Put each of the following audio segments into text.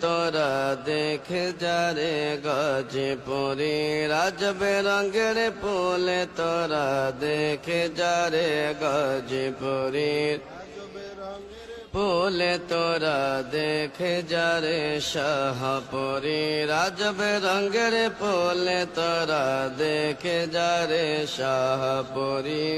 তোরা দেখে যারে গাজীপুরি রাজবে রঙের ফুল তোরা দেখে যারে গাজীপুরি ফুল তোরা দেখে যারে শাহপুরি রাজবে রঙের ফুল তোরা দেখে যারে শাহপুরি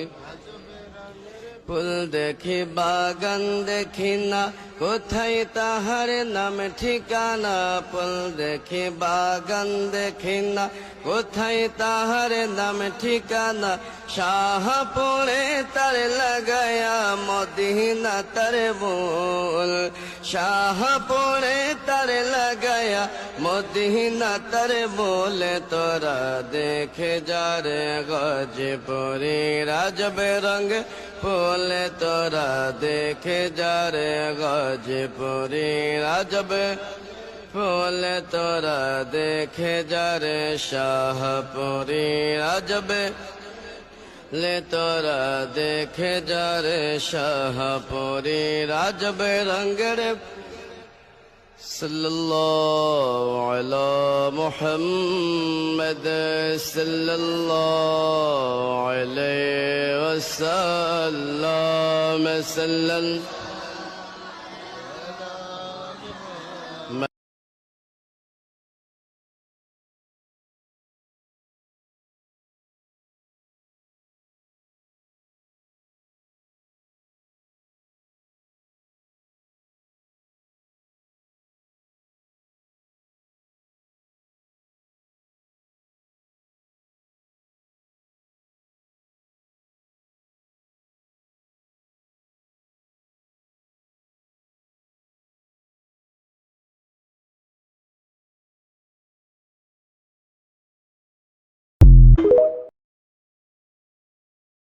ফুল দেখি বাগান দেখি না কোথায় তাহার নাম ঠিকানা ফুল দেখি বাগান দেখি না কোথায় তাহার নাম ঠিকানা শাহপুরে তার লাগায়া মদিনা তার বল শাহপুরে তার লাগায়া মদিনা তার বলে তোরা দেখে যারে গাজীপুরি রাজবে রঙ ফুল তোরা দেখে যারে গাজীপুরি রাজবে ফুল তোরা দেখে যারে শাহপুরি রাজবে ले तोरा देखे जारे शाहपुरी राजबे रंगरे सल्लल्लाहु अला मुहम्मद सल्लल्लाहु अलैहि वसल्लम